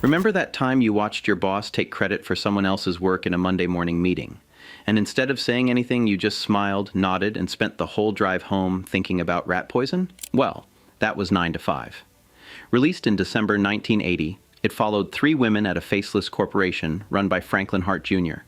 Remember that time you watched your boss take credit for someone else's work in a Monday morning meeting? And instead of saying anything, you just smiled, nodded, and spent the whole drive home thinking about rat poison? Well, that was 9 to 5. Released in December 1980, it followed 3 women at a faceless corporation run by Franklin Hart Jr.,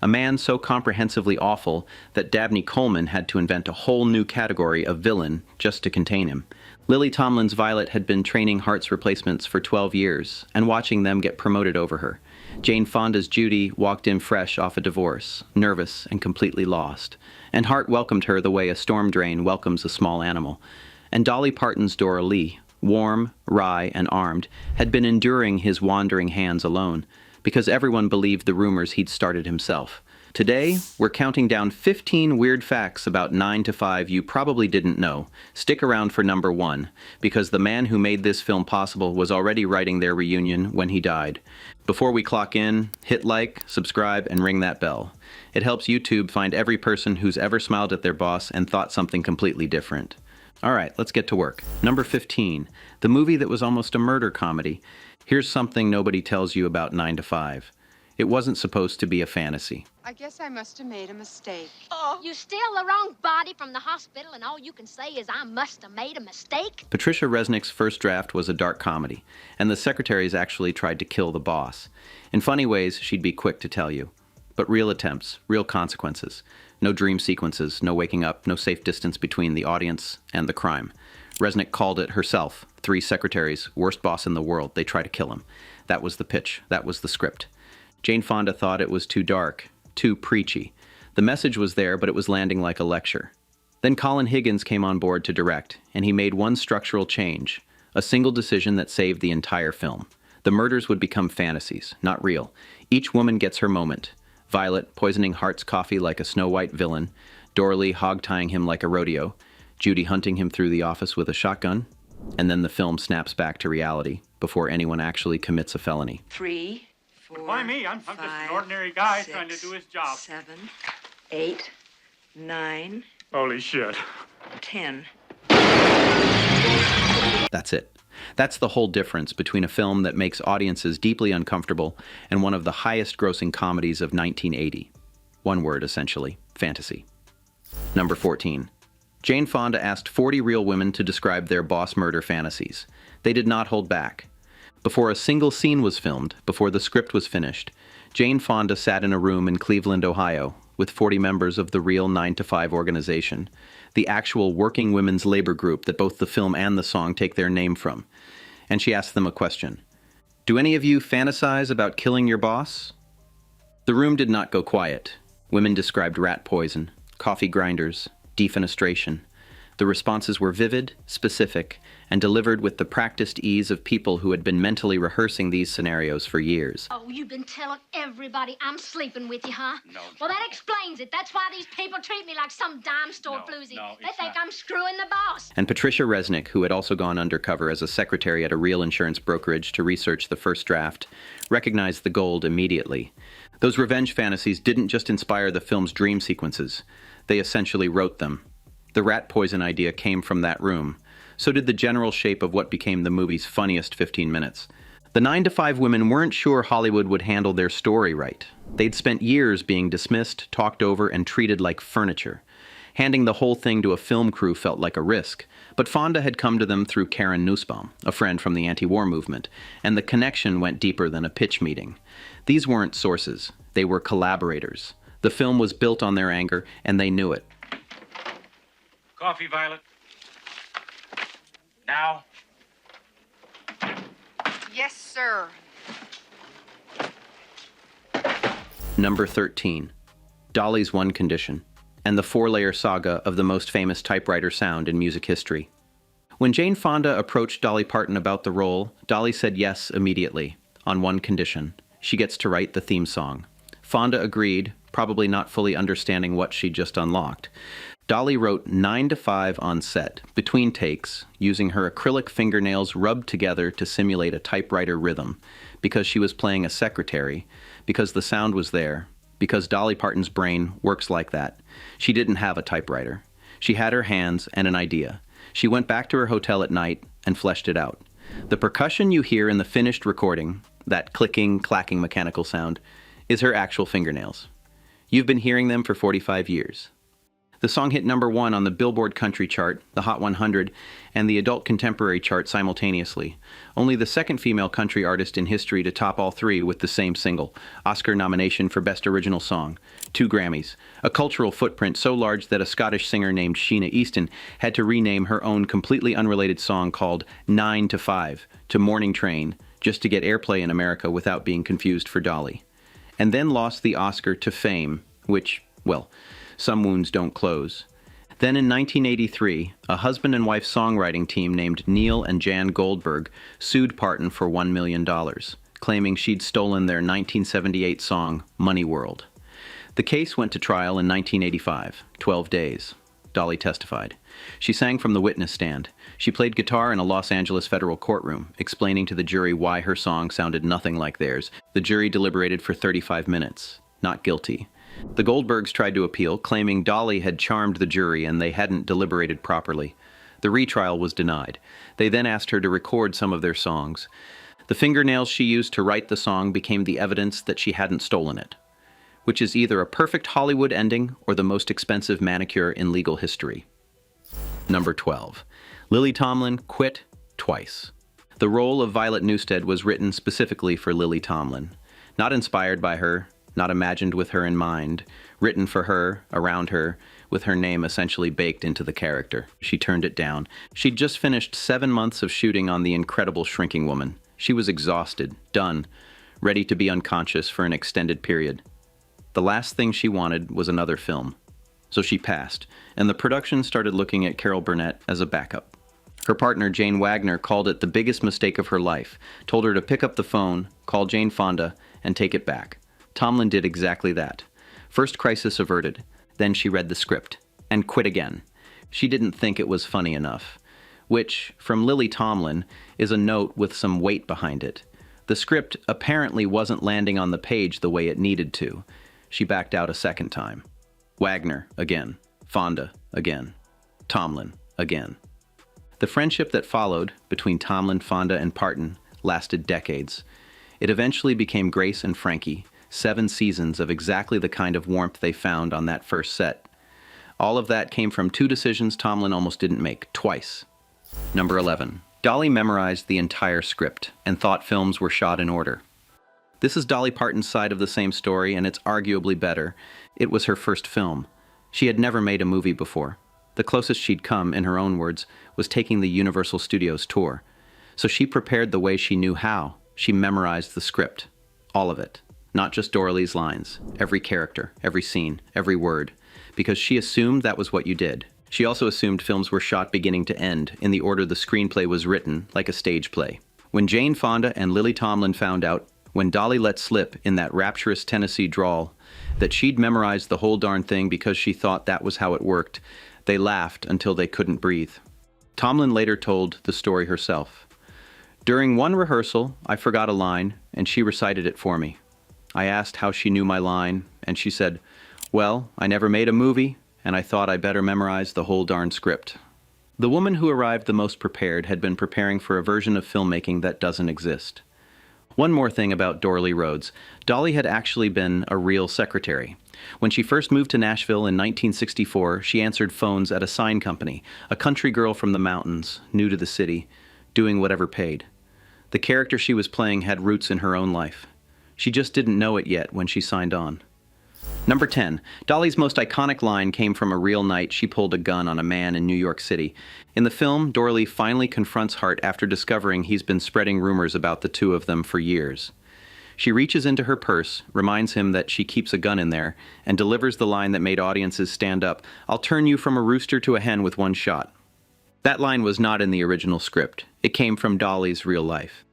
a man so comprehensively awful that Dabney Coleman had to invent a whole new category of villain just to contain him. Lilly Tomlin's Violet had been training Hart's replacements for 12 years and watching them get promoted over her. Jane Fonda's Judy walked in fresh off a divorce, nervous and completely lost, and Hart welcomed her the way a storm drain welcomes a small animal. And Dolly Parton's Doralee, warm, wry, and armed, had been enduring his wandering hands alone, because everyone believed the rumors he'd started himself. Today, we're counting down 15 weird facts about 9 to 5 you probably didn't know. Stick around for number 1, because the man who made this film possible was already writing their reunion when he died. Before we clock in, hit like, subscribe, and ring that bell. It helps YouTube find every person who's ever smiled at their boss and thought something completely different. All right, let's get to work. Number 15, the movie that was almost a murder comedy. Here's something nobody tells you about 9 to 5. It wasn't supposed to be a fantasy. I guess I must have made a mistake. Oh, you steal the wrong body from the hospital and all you can say is I must have made a mistake? Patricia Resnick's first draft was a dark comedy, and the secretaries actually tried to kill the boss. In funny ways, she'd be quick to tell you. But real attempts, real consequences. No dream sequences, no waking up, no safe distance between the audience and the crime. Resnick called it herself, 3 secretaries, worst boss in the world, they try to kill him. That was the pitch, that was the script. Jane Fonda thought it was too dark, too preachy. The message was there, but it was landing like a lecture. Then Colin Higgins came on board to direct, and he made one structural change, a single decision that saved the entire film. The murders would become fantasies, not real. Each woman gets her moment. Violet poisoning Hart's coffee like a Snow White villain, Doralee hog-tying him like a rodeo, Judy hunting him through the office with a shotgun, and then the film snaps back to reality before anyone actually commits a felony. 3, 4, Why me? I'm just an ordinary guy trying to do his job. 7, 8, 9, Holy shit. 10. That's it. That's the whole difference between a film that makes audiences deeply uncomfortable and one of the highest-grossing comedies of 1980. One word, essentially, fantasy. Number 14. Jane Fonda asked 40 real women to describe their boss murder fantasies. They did not hold back. Before a single scene was filmed, before the script was finished, Jane Fonda sat in a room in Cleveland, Ohio, with 40 members of the real 9 to 5 organization, the actual working women's labor group that both the film and the song take their name from. And she asked them a question. Do any of you fantasize about killing your boss? The room did not go quiet. Women described rat poison, coffee grinders, defenestration. The responses were vivid, specific, and delivered with the practiced ease of people who had been mentally rehearsing these scenarios for years. Oh, you've been telling everybody I'm sleeping with you, huh? No. Well, that explains it. That's why these people treat me like some dime store floozy. no, They it's think not. I'm screwing the boss. And Patricia Resnick, who had also gone undercover as a secretary at a real insurance brokerage to research the first draft, recognized the gold immediately. Those revenge fantasies didn't just inspire the film's dream sequences. They essentially wrote them. The rat poison idea came from that room. So did the general shape of what became the movie's funniest 15 minutes. The 9 to 5 women weren't sure Hollywood would handle their story right. They'd spent years being dismissed, talked over, and treated like furniture. Handing the whole thing to a film crew felt like a risk, but Fonda had come to them through Karen Nussbaum, a friend from the anti-war movement, and the connection went deeper than a pitch meeting. These weren't sources, they were collaborators. The film was built on their anger, and they knew it. Coffee, Violet. Now. Yes, sir. Number 13. Dolly's One Condition, and the 4-layer saga of the most famous typewriter sound in music history. When Jane Fonda approached Dolly Parton about the role, Dolly said yes immediately, on one condition. She gets to write the theme song. Fonda agreed, probably not fully understanding what she'd just unlocked. Dolly wrote 9 to 5 on set, between takes, using her acrylic fingernails rubbed together to simulate a typewriter rhythm, because she was playing a secretary, because the sound was there, because Dolly Parton's brain works like that. She didn't have a typewriter. She had her hands and an idea. She went back to her hotel at night and fleshed it out. The percussion you hear in the finished recording, that clicking, clacking mechanical sound, is her actual fingernails. You've been hearing them for 45 years. The song hit #1 on the Billboard Country chart, the Hot 100, and the Adult Contemporary chart simultaneously. Only the second female country artist in history to top all three with the same single. Oscar nomination for Best Original Song. 2 Grammys. A cultural footprint so large that a Scottish singer named Sheena Easton had to rename her own completely unrelated song called 9 to 5 to Morning Train just to get airplay in America without being confused for Dolly. And then lost the Oscar to Fame, which, well, some wounds don't close. Then in 1983, a husband and wife songwriting team named Neil and Jan Goldberg sued Parton for $1 million, claiming she'd stolen their 1978 song, Money World. The case went to trial in 1985, 12 days. Dolly testified. She sang from the witness stand. She played guitar in a Los Angeles federal courtroom, explaining to the jury why her song sounded nothing like theirs. The jury deliberated for 35 minutes. Not guilty. The Goldbergs tried to appeal, claiming Dolly had charmed the jury and they hadn't deliberated properly. The retrial was denied. They then asked her to record some of their songs. The fingernails she used to write the song became the evidence that she hadn't stolen it, which is either a perfect Hollywood ending or the most expensive manicure in legal history. Number 12. Lily Tomlin quit twice. The role of Violet Newstead was written specifically for Lily Tomlin. Not inspired by her, not imagined with her in mind, written for her, around her, with her name essentially baked into the character. She turned it down. She'd just finished 7 months of shooting on The Incredible Shrinking Woman. She was exhausted, done, ready to be unconscious for an extended period. The last thing she wanted was another film. So she passed, and the production started looking at Carol Burnett as a backup. Her partner, Jane Wagner, called it the biggest mistake of her life, told her to pick up the phone, call Jane Fonda, and take it back. Tomlin did exactly that. First crisis averted, then she read the script, and quit again. She didn't think it was funny enough, which, from Lily Tomlin, is a note with some weight behind it. The script apparently wasn't landing on the page the way it needed to. She backed out a second time. Wagner, again. Fonda, again. Tomlin, again. The friendship that followed, between Tomlin, Fonda, and Parton, lasted decades. It eventually became Grace and Frankie, 7 seasons of exactly the kind of warmth they found on that first set. All of that came from 2 decisions Tomlin almost didn't make, twice. Number 11. Dolly memorized the entire script and thought films were shot in order. This is Dolly Parton's side of the same story, and it's arguably better. It was her first film. She had never made a movie before. The closest she'd come, in her own words, was taking the Universal Studios tour. So she prepared the way she knew how. She memorized the script. All of it. Not just Doralee's lines. Every character, every scene, every word. Because she assumed that was what you did. She also assumed films were shot beginning to end, in the order the screenplay was written, like a stage play. When Jane Fonda and Lily Tomlin found out, when Dolly let slip in that rapturous Tennessee drawl, that she'd memorized the whole darn thing because she thought that was how it worked, they laughed until they couldn't breathe. Tomlin later told the story herself. During one rehearsal, I forgot a line, and she recited it for me. I asked how she knew my line, and she said, "Well, I never made a movie, and I thought I better memorize the whole darn script." The woman who arrived the most prepared had been preparing for a version of filmmaking that doesn't exist. One more thing about Doralee Rhodes. Dolly had actually been a real secretary. When she first moved to Nashville in 1964, she answered phones at a sign company, a country girl from the mountains, new to the city, doing whatever paid. The character she was playing had roots in her own life. She just didn't know it yet when she signed on. Number 10. Dolly's most iconic line came from a real night she pulled a gun on a man in New York City. In the film, Doralee finally confronts Hart after discovering he's been spreading rumors about the two of them for years. She reaches into her purse, reminds him that she keeps a gun in there, and delivers the line that made audiences stand up, "I'll turn you from a rooster to a hen with one shot." That line was not in the original script. It came from Dolly's real life.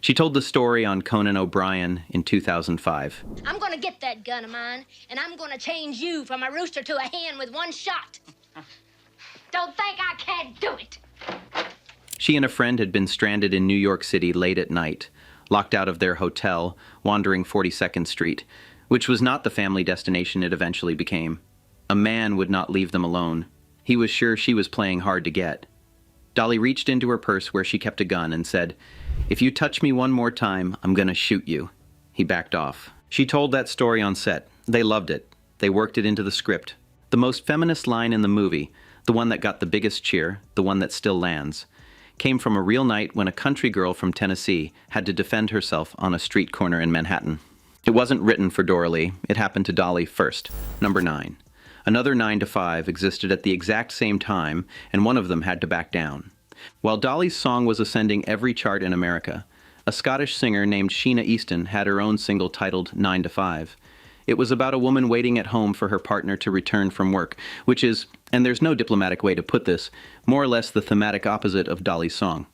She told the story on Conan O'Brien in 2005. I'm gonna get that gun of mine, and I'm gonna change you from a rooster to a hen with one shot. Don't think I can't do it. She and a friend had been stranded in New York City late at night, locked out of their hotel, wandering 42nd Street, which was not the family destination it eventually became. A man would not leave them alone. He was sure she was playing hard to get. Dolly reached into her purse where she kept a gun and said, "If you touch me one more time, I'm gonna shoot you." He backed off. She told that story on set. They loved it. They worked it into the script. The most feminist line in the movie, the one that got the biggest cheer, the one that still lands, came from a real night when a country girl from Tennessee had to defend herself on a street corner in Manhattan. It wasn't written for Doralee. It happened to Dolly first. Number 9. Another 9 to 5 existed at the exact same time, and one of them had to back down. While Dolly's song was ascending every chart in America, a Scottish singer named Sheena Easton had her own single titled 9 to 5. It was about a woman waiting at home for her partner to return from work, which is, and there's no diplomatic way to put this, more or less the thematic opposite of Dolly's song.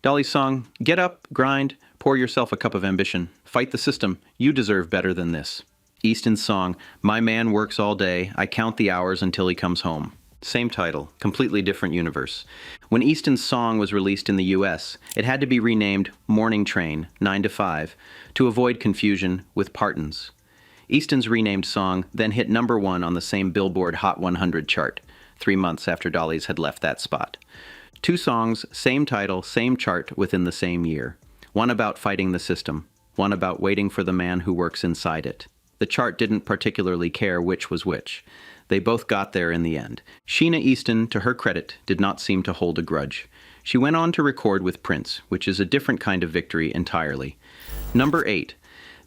Dolly's song, "Get up, grind, pour yourself a cup of ambition, fight the system, you deserve better than this." Easton's song, "My man works all day, I count the hours until he comes home." Same title, completely different universe. When Easton's song was released in the US, it had to be renamed Morning Train, 9 to 5, to avoid confusion with Parton's. Easton's renamed song then hit number 1 on the same Billboard Hot 100 chart, 3 months after Dolly's had left that spot. 2 songs, same title, same chart within the same year. One about fighting the system, one about waiting for the man who works inside it. The chart didn't particularly care which was which. They both got there in the end. Sheena Easton, to her credit, did not seem to hold a grudge. She went on to record with Prince, which is a different kind of victory entirely. Number 8.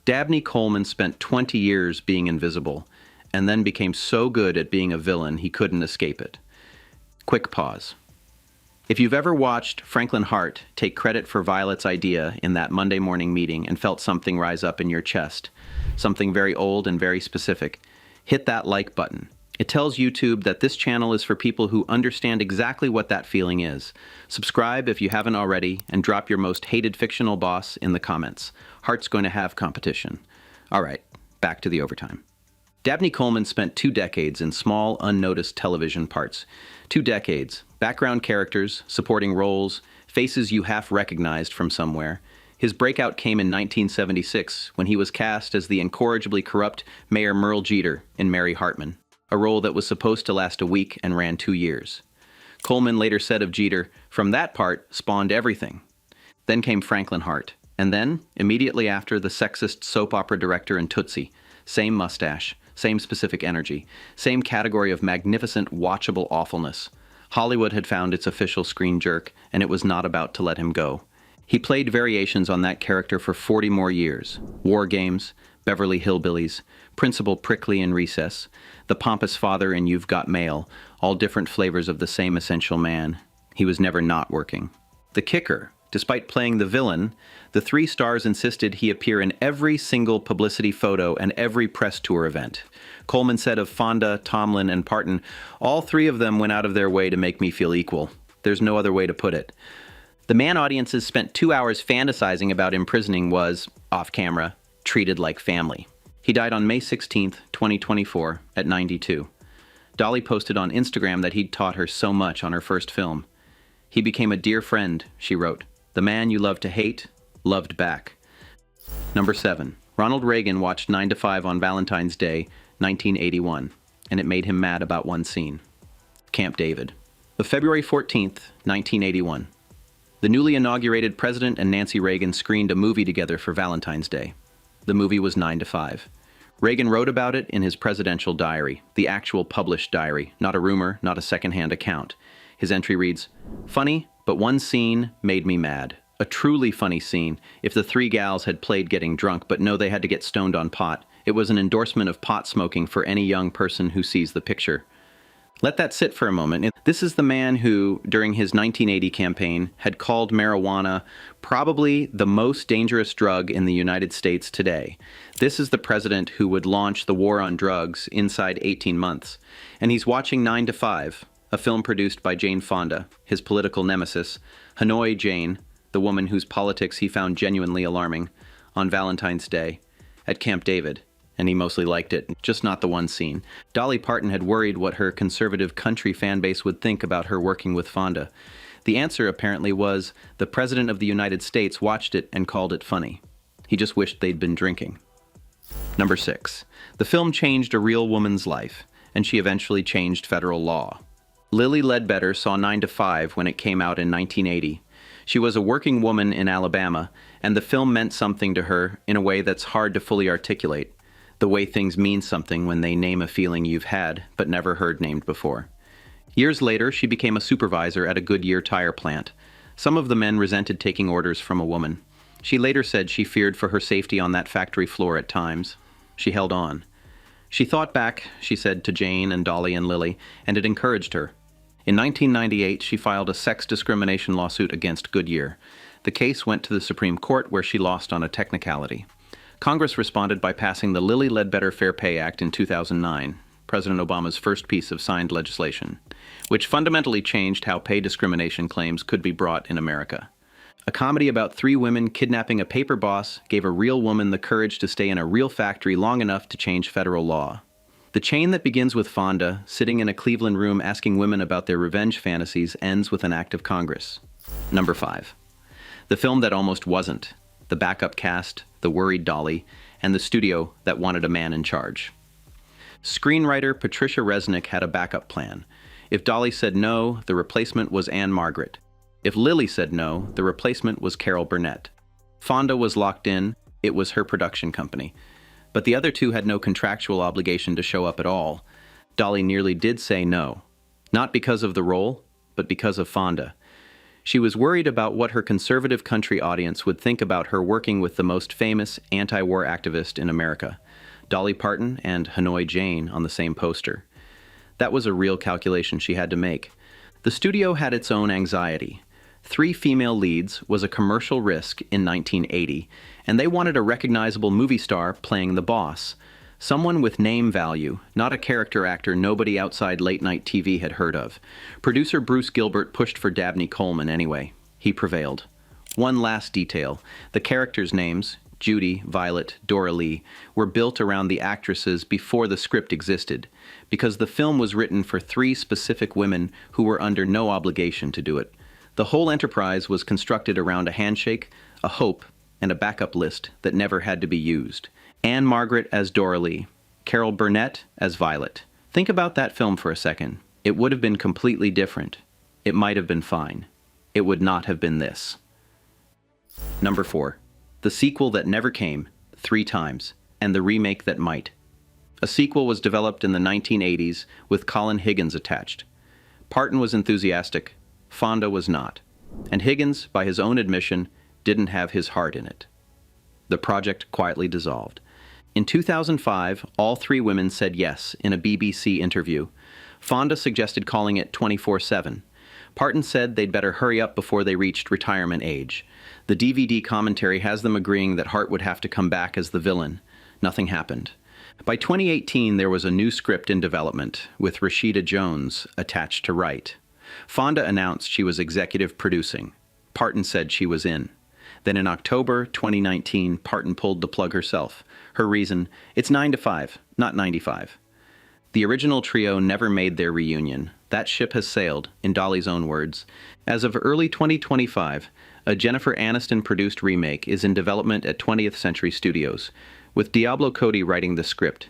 Dabney Coleman spent 20 years being invisible, and then became so good at being a villain he couldn't escape it. Quick pause. If you've ever watched Franklin Hart take credit for Violet's idea in that Monday morning meeting and felt something rise up in your chest, something very old and very specific, hit that like button. It tells YouTube that this channel is for people who understand exactly what that feeling is. Subscribe if you haven't already, and drop your most hated fictional boss in the comments. Hart's going to have competition. All right, back to the overtime. Dabney Coleman spent 2 decades in small, unnoticed television parts. 2 decades, background characters, supporting roles, faces you half recognized from somewhere. His breakout came in 1976 when he was cast as the incorrigibly corrupt Mayor Merle Jeter in Mary Hartman, a role that was supposed to last a week and ran 2 years. Coleman later said of Jeter, "From that part spawned everything." Then came Franklin Hart, and then, immediately after, the sexist soap opera director in Tootsie. Same mustache, same specific energy, same category of magnificent, watchable awfulness. Hollywood had found its official screen jerk, and it was not about to let him go. He played variations on that character for 40 more years. War Games, Beverly Hillbillies, Principal Prickly in Recess, the pompous father in You've Got Mail, all different flavors of the same essential man. He was never not working. The kicker, despite playing the villain, the 3 stars insisted he appear in every single publicity photo and every press tour event. Coleman said of Fonda, Tomlin, and Parton, "All 3 of them went out of their way to make me feel equal. There's no other way to put it." The man audiences spent 2 hours fantasizing about imprisoning was, off camera, treated like family. He died on May 16, 2024, at 92. Dolly posted on Instagram that he'd taught her so much on her first film. "He became a dear friend," she wrote. "The man you loved to hate, loved back." Number 7. Ronald Reagan watched 9 to 5 on Valentine's Day, 1981, and it made him mad about one scene. Camp David. Of February 14th, 1981. The newly inaugurated President and Nancy Reagan screened a movie together for Valentine's Day. The movie was 9 to 5. Reagan wrote about it in his presidential diary, the actual published diary, not a rumor, not a secondhand account. His entry reads, "Funny, but one scene made me mad. A truly funny scene. If the 3 gals had played getting drunk, but no, they had to get stoned on pot. It was an endorsement of pot smoking for any young person who sees the picture." Let that sit for a moment. This is the man who, during his 1980 campaign, had called marijuana probably the most dangerous drug in the United States today. This is the president who would launch the war on drugs inside 18 months. And he's watching 9 to 5, a film produced by Jane Fonda, his political nemesis, Hanoi Jane, the woman whose politics he found genuinely alarming, on Valentine's Day, at Camp David. And he mostly liked it, just not the one scene. Dolly Parton had worried what her conservative country fan base would think about her working with Fonda. The answer apparently was, the President of the United States watched it and called it funny. He just wished they'd been drinking. Number 6. The film changed a real woman's life, and she eventually changed federal law. Lilly Ledbetter saw 9 to 5 when it came out in 1980. She was a working woman in Alabama, and the film meant something to her in a way that's hard to fully articulate, the way things mean something when they name a feeling you've had but never heard named before. Years later, she became a supervisor at a Goodyear tire plant. Some of the men resented taking orders from a woman. She later said she feared for her safety on that factory floor at times. She held on. She thought back, she said, to Jane and Dolly and Lilly, and it encouraged her. In 1998, she filed a sex discrimination lawsuit against Goodyear. The case went to the Supreme Court, where she lost on a technicality. Congress responded by passing the Lilly Ledbetter Fair Pay Act in 2009, President Obama's first piece of signed legislation, which fundamentally changed how pay discrimination claims could be brought in America. A comedy about three women kidnapping a paper boss gave a real woman the courage to stay in a real factory long enough to change federal law. The chain that begins with Fonda sitting in a Cleveland room asking women about their revenge fantasies ends with an act of Congress. Number 5. The film that almost wasn't, the backup cast, the worried Dolly, and the studio that wanted a man in charge. Screenwriter Patricia Resnick had a backup plan. If Dolly said no, the replacement was Anne Margaret. If Lilly said no, the replacement was Carol Burnett. Fonda was locked in. It was her production company. But the other two had no contractual obligation to show up at all. Dolly nearly did say no. Not because of the role, but because of Fonda. She was worried about what her conservative country audience would think about her working with the most famous anti-war activist in America, Dolly Parton and Hanoi Jane on the same poster. That was a real calculation she had to make. The studio had its own anxiety. 3 female leads was a commercial risk in 1980, and they wanted a recognizable movie star playing the boss, someone with name value, not a character actor nobody outside late-night TV had heard of. Producer Bruce Gilbert pushed for Dabney Coleman anyway. He prevailed. One last detail. The characters' names, Judy, Violet, Doralee, were built around the actresses before the script existed, because the film was written for 3 specific women who were under no obligation to do it. The whole enterprise was constructed around a handshake, a hope, and a backup list that never had to be used. Anne Margaret as Doralee, Carol Burnett as Violet. Think about that film for a second. It would have been completely different. It might have been fine. It would not have been this. Number 4. The sequel that never came, 3 times, and the remake that might. A sequel was developed in the 1980s with Colin Higgins attached. Parton was enthusiastic. Fonda was not. And Higgins, by his own admission, didn't have his heart in it. The project quietly dissolved. In 2005, all 3 women said yes in a BBC interview. Fonda suggested calling it 24/7. Parton said they'd better hurry up before they reached retirement age. The DVD commentary has them agreeing that Hart would have to come back as the villain. Nothing happened. By 2018, there was a new script in development, with Rashida Jones attached to write. Fonda announced she was executive producing. Parton said she was in. Then in October 2019, Parton pulled the plug herself. Her reason, it's 9 to 5, not 95. The original trio never made their reunion. That ship has sailed, in Dolly's own words. As of early 2025, a Jennifer Aniston-produced remake is in development at 20th Century Studios, with Diablo Cody writing the script.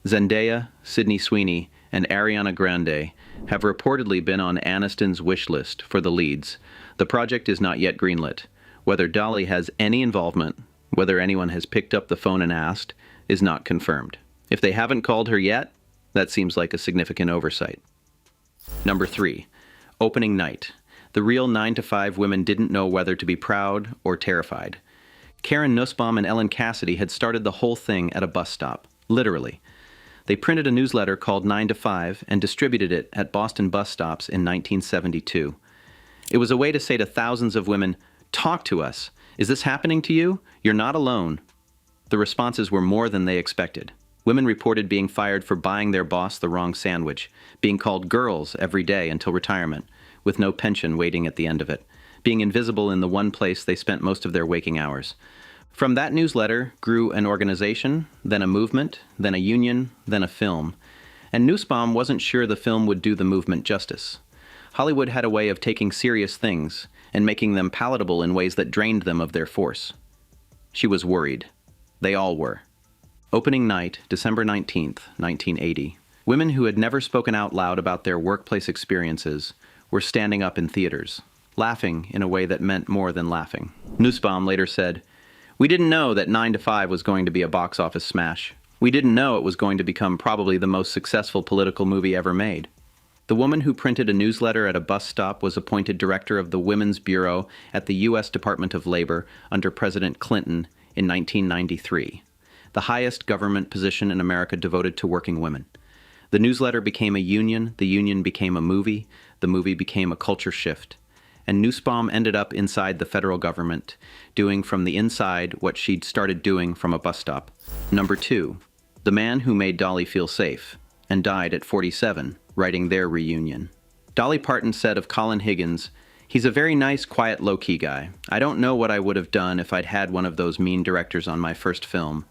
Zendaya, Sydney Sweeney, and Ariana Grande have reportedly been on Aniston's wish list for the leads. The project is not yet greenlit. Whether Dolly has any involvement, whether anyone has picked up the phone and asked, is not confirmed. If they haven't called her yet, that seems like a significant oversight. Number 3. Opening night. The real 9 to 5 women didn't know whether to be proud or terrified. Karen Nussbaum and Ellen Cassidy had started the whole thing at a bus stop, literally. They printed a newsletter called 9 to 5 and distributed it at Boston bus stops in 1972. It was a way to say to thousands of women, "Talk to us. Is this happening to you? You're not alone." The responses were more than they expected. Women reported being fired for buying their boss the wrong sandwich, being called girls every day until retirement, with no pension waiting at the end of it, being invisible in the one place they spent most of their waking hours. From that newsletter grew an organization, then a movement, then a union, then a film. And Nussbaum wasn't sure the film would do the movement justice. Hollywood had a way of taking serious things and making them palatable in ways that drained them of their force. She was worried. They all were. Opening night, December 19th, 1980. Women who had never spoken out loud about their workplace experiences were standing up in theaters. laughing in a way that meant more than laughing. Nussbaum later said, "We didn't know that 9 to 5 was going to be a box office smash. We didn't know it was going to become probably the most successful political movie ever made." The woman who printed a newsletter at a bus stop was appointed director of the Women's Bureau at the U.S. Department of Labor under President Clinton in 1993, the highest government position in America devoted to working women. The newsletter became a union, the union became a movie, the movie became a culture shift, and Nussbaum ended up inside the federal government, doing from the inside what she'd started doing from a bus stop. Number 2, the man who made Dolly feel safe, and died at 47, writing their reunion. Dolly Parton said of Colin Higgins, "He's a very nice, quiet, low-key guy. I don't know what I would have done if I'd had one of those mean directors on my first film."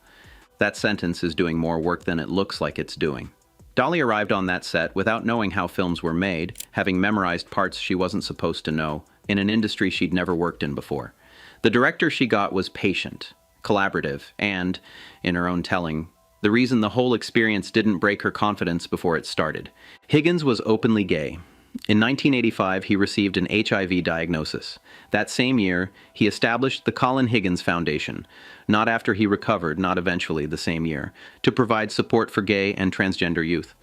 That sentence is doing more work than it looks like it's doing. Dolly arrived on that set without knowing how films were made, having memorized parts she wasn't supposed to know, in an industry she'd never worked in before. The director she got was patient, collaborative, and, in her own telling, the reason the whole experience didn't break her confidence before it started. Higgins was openly gay. In 1985, he received an HIV diagnosis. That same year, he established the Colin Higgins Foundation, not after he recovered, not eventually the same year, to provide support for gay and transgender youth.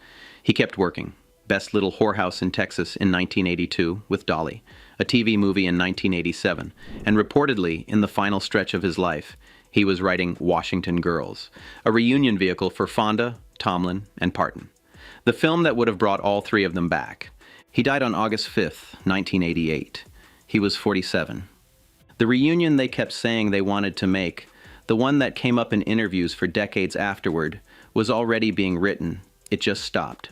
He kept working. Best Little Whorehouse in Texas in 1982 with Dolly, a TV movie in 1987, and reportedly, in the final stretch of his life, he was writing Washington Girls, a reunion vehicle for Fonda, Tomlin, and Parton. The film that would have brought all three of them back. He died on August 5th, 1988. He was 47. The reunion they kept saying they wanted to make, the one that came up in interviews for decades afterward, was already being written. It just stopped.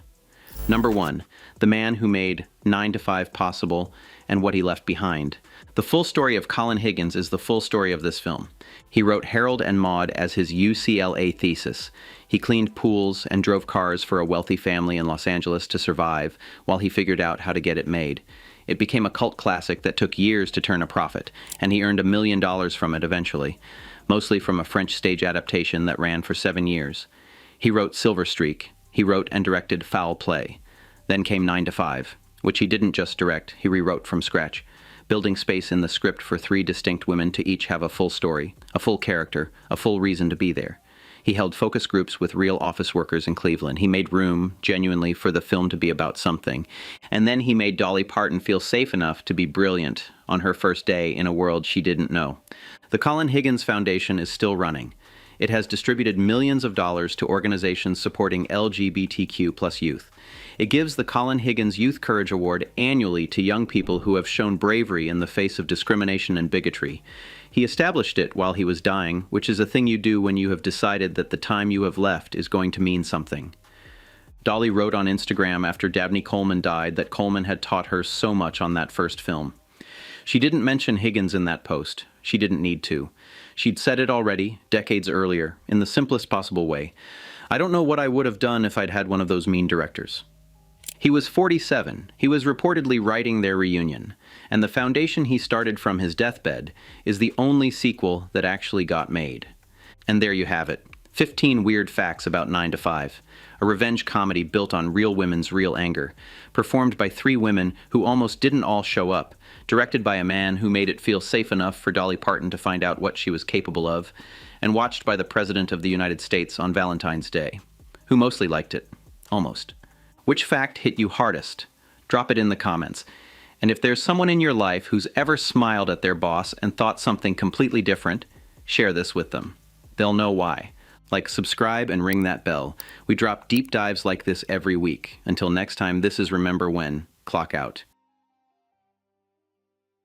Number 1, the man who made 9 to 5 possible and what he left behind. The full story of Colin Higgins is the full story of this film. He wrote Harold and Maude as his UCLA thesis. He cleaned pools and drove cars for a wealthy family in Los Angeles to survive while he figured out how to get it made. It became a cult classic that took years to turn a profit, and he earned $1 million from it eventually, mostly from a French stage adaptation that ran for 7 years. He wrote Silver Streak. He wrote and directed Foul Play. Then came 9 to 5, which he didn't just direct, he rewrote from scratch, building space in the script for 3 distinct women to each have a full story, a full character, a full reason to be there. He held focus groups with real office workers in Cleveland. He made room, genuinely, for the film to be about something. And then he made Dolly Parton feel safe enough to be brilliant on her first day in a world she didn't know. The Colin Higgins Foundation is still running. It has distributed millions of dollars to organizations supporting LGBTQ+ youth. It gives the Colin Higgins Youth Courage Award annually to young people who have shown bravery in the face of discrimination and bigotry. He established it while he was dying, which is a thing you do when you have decided that the time you have left is going to mean something. Dolly wrote on Instagram after Dabney Coleman died that Coleman had taught her so much on that first film. She didn't mention Higgins in that post. She didn't need to. She'd said it already, decades earlier, in the simplest possible way. "I don't know what I would have done if I'd had one of those mean directors." He was 47. He was reportedly writing their reunion, and the foundation he started from his deathbed is the only sequel that actually got made. And there you have it. 15 weird facts about 9 to 5. A revenge comedy built on real women's real anger, performed by 3 women who almost didn't all show up, directed by a man who made it feel safe enough for Dolly Parton to find out what she was capable of, and watched by the President of the United States on Valentine's Day, who mostly liked it. Almost. Which fact hit you hardest? Drop it in the comments. And if there's someone in your life who's ever smiled at their boss and thought something completely different, share this with them. They'll know why. Like, subscribe and ring that bell. We drop deep dives like this every week. Until next time, this is Remember When. Clock out.